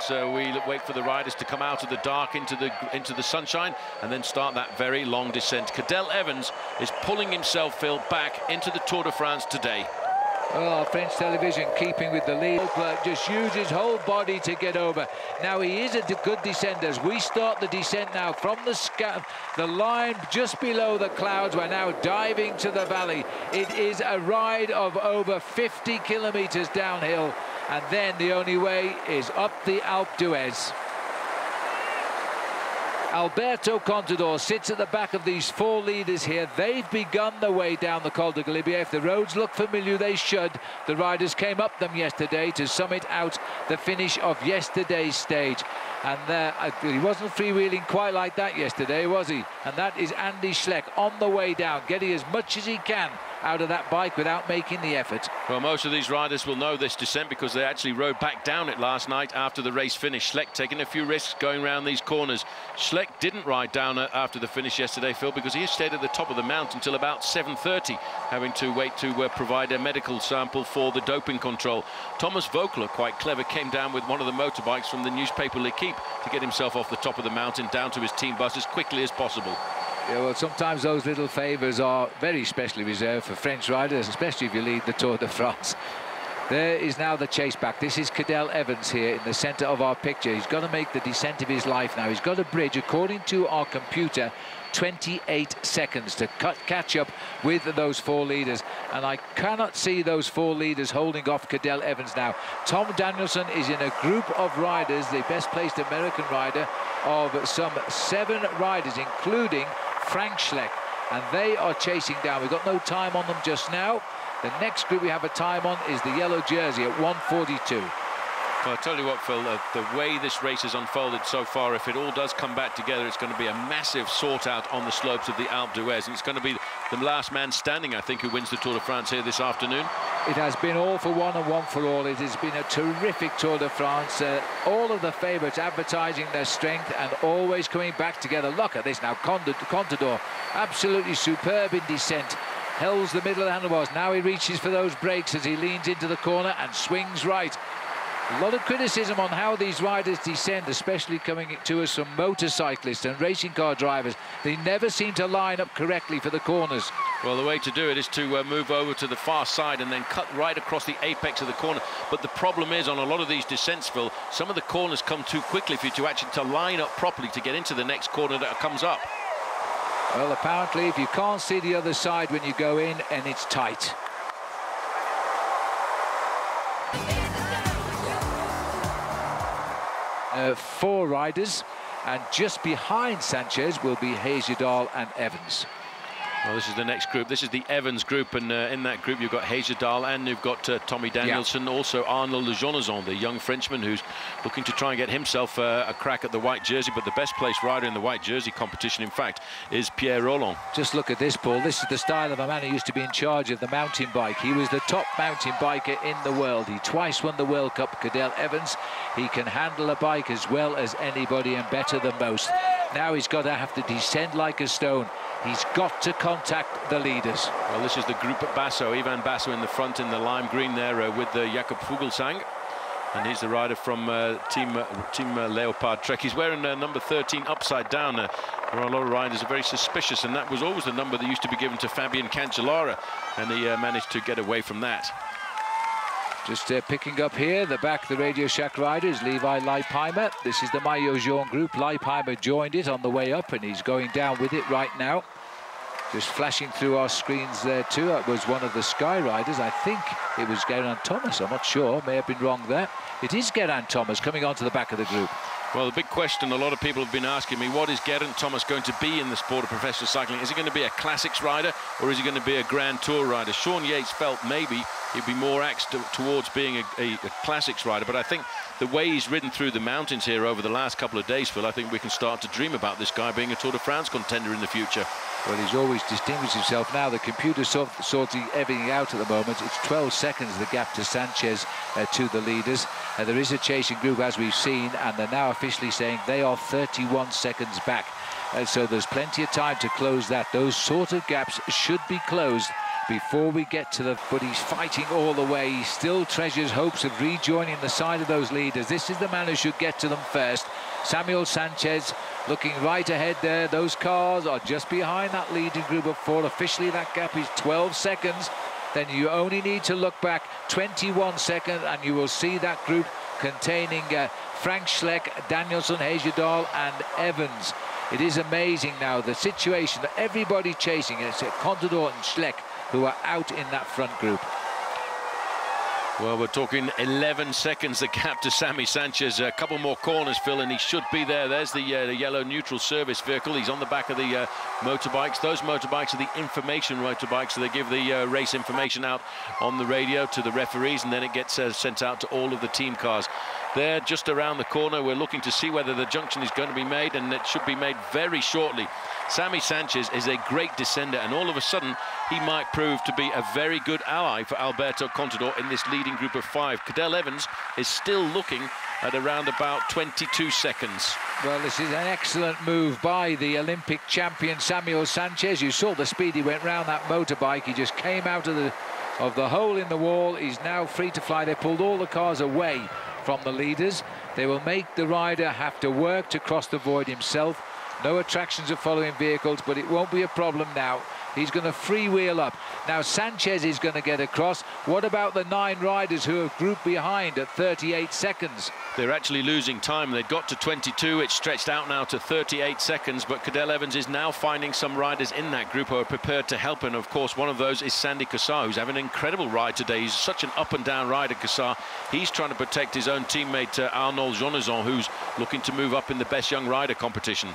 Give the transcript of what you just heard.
we wait for the riders to come out of the dark into the sunshine and then start that very long descent. Cadel Evans is pulling himself, Phil, back into the Tour de France today. Oh, French television keeping with the lead. Just use his whole body to get over. Now, he is a good descender. As we start the descent now from the line just below the clouds, we're now diving to the valley. It is a ride of over 50 kilometers downhill, and then the only way is up the Alpe d'Huez. Alberto Contador sits at the back of these four leaders here. They've begun their way down the Col du Galibier. If the roads look familiar, they should. The riders came up them yesterday to summit out the finish of yesterday's stage. And he wasn't freewheeling quite like that yesterday, was he? And that is Andy Schleck on the way down, getting as much as he can out of that bike without making the effort. Well, most of these riders will know this descent because they actually rode back down it last night after the race finished. Schleck taking a few risks going around these corners. Schleck didn't ride down after the finish yesterday, Phil, because he stayed at the top of the mountain until about 7:30, having to wait to provide a medical sample for the doping control. Thomas Vogler, quite clever, came down with one of the motorbikes from the newspaper L'Equipe to get himself off the top of the mountain down to his team bus as quickly as possible. Yeah, well, sometimes those little favours are very specially reserved for French riders, especially if you lead the Tour de France. There is now the chase back. This is Cadel Evans here in the centre of our picture. He's got to make the descent of his life now. He's got a bridge, according to our computer, 28 seconds to catch up with those four leaders. And I cannot see those four leaders holding off Cadel Evans now. Tom Danielson is in a group of riders, the best placed American rider, of some 7 riders, including Frank Schleck, and they are chasing down. We've got no time on them just now. The next group we have a time on is the yellow jersey at 1:42. Well, I'll tell you what, Phil, the way this race has unfolded so far, if it all does come back together, it's going to be a massive sort-out on the slopes of the Alpe d'Huez, and it's going to be the last man standing, I think, who wins the Tour de France here this afternoon. It has been all for one and one for all. It has been a terrific Tour de France. All of the favourites advertising their strength and always coming back together. Look at this now, Contador, absolutely superb in descent. Held the middle of the handlebars. Now he reaches for those brakes as he leans into the corner and swings right. A lot of criticism on how these riders descend, especially coming to us from motorcyclists and racing car drivers. They never seem to line up correctly for the corners. Well, the way to do it is to move over to the far side and then cut right across the apex of the corner. But the problem is, on a lot of these descents, Phil, some of the corners come too quickly for you to actually line up properly to get into the next corner that comes up. Well, apparently, if you can't see the other side when you go in, and it's tight. Four riders, and just behind Sanchez will be Hezjedal and Evans. Well, this is the next group. This is the Evans group, and in that group you've got Hezjedal and you've got Tommy Danielson, also Arnaud Lejonazon, the young Frenchman who's looking to try and get himself a crack at the white jersey. But the best placed rider in the white jersey competition, in fact, is Pierre Rolland. Just look at this, Paul. This is the style of a man who used to be in charge of the mountain bike. He was the top mountain biker in the world. He twice won the World Cup, Cadel Evans. He can handle a bike as well as anybody and better than most. Now he's got to have to descend like a stone. He's got to contact the leaders. Well, this is the group at Basso. Ivan Basso in the front in the lime green there with Jakob Fuglsang. And he's the rider from Team Leopard Trek. He's wearing number 13 upside down. There are a lot of riders who are very suspicious, and that was always the number that used to be given to Fabian Cancellara, and he managed to get away from that. Just picking up here, the back, the Radio Shack rider is Levi Leipheimer. This is the Maillot Jaune group. Leipheimer joined it on the way up, and he's going down with it right now. Just flashing through our screens there too. That was one of the Sky riders. I think it was Geraint Thomas. I'm not sure. May have been wrong there. It is Geraint Thomas coming onto the back of the group. Well, the big question a lot of people have been asking me, what is Geraint Thomas going to be in the sport of professional cycling? Is he going to be a classics rider, or is he going to be a Grand Tour rider? Sean Yates felt maybe he'd be more axed towards being a classics rider, but I think the way he's ridden through the mountains here over the last couple of days, Phil, I think we can start to dream about this guy being a Tour de France contender in the future. Well, he's always distinguished himself. Now the computer's sorting everything out at the moment. It's 12 seconds the gap to Sanchez to the leaders. There is a chasing group, as we've seen, and they're now officially saying they are 31 seconds back. So there's plenty of time to close that. Those sort of gaps should be closed before we get to the... But he's fighting all the way. He still treasures hopes of rejoining the side of those leaders. This is the man who should get to them first. Samuel Sanchez looking right ahead there. Those cars are just behind that leading group of 4. Officially, that gap is 12 seconds. Then you only need to look back 21 seconds and you will see that group containing Frank Schleck, Danielson, Heyerdahl and Evans. It is amazing now, the situation that everybody chasing. It's Contador and Schleck who are out in that front group. Well, we're talking 11 seconds, the gap to Sammy Sanchez. A couple more corners, Phil, and he should be there. There's the yellow neutral service vehicle. He's on the back of the motorbikes. Those motorbikes are the information motorbikes, so they give the race information out on the radio to the referees, and then it gets sent out to all of the team cars. There, just around the corner, we're looking to see whether the junction is going to be made, and it should be made very shortly. Sammy Sanchez is a great descender, and all of a sudden, he might prove to be a very good ally for Alberto Contador in this leading group of 5. Cadel Evans is still looking at around about 22 seconds. Well, this is an excellent move by the Olympic champion Samuel Sanchez. You saw the speed he went round that motorbike. He just came out of the hole in the wall. He's now free to fly. They pulled all the cars away from the leaders. They will make the rider have to work to cross the void himself. No attractions of following vehicles, but it won't be a problem now. He's going to freewheel up. Now Sanchez is going to get across. What about the 9 riders who have grouped behind at 38 seconds? They're actually losing time. They'd got to 22. It's stretched out now to 38 seconds, but Cadel Evans is now finding some riders in that group who are prepared to help, and of course one of those is Sandy Cassar, who's having an incredible ride today. He's such an up and down rider, Cassar. He's trying to protect his own teammate Arnaud Jonazon, who's looking to move up in the best young rider competition.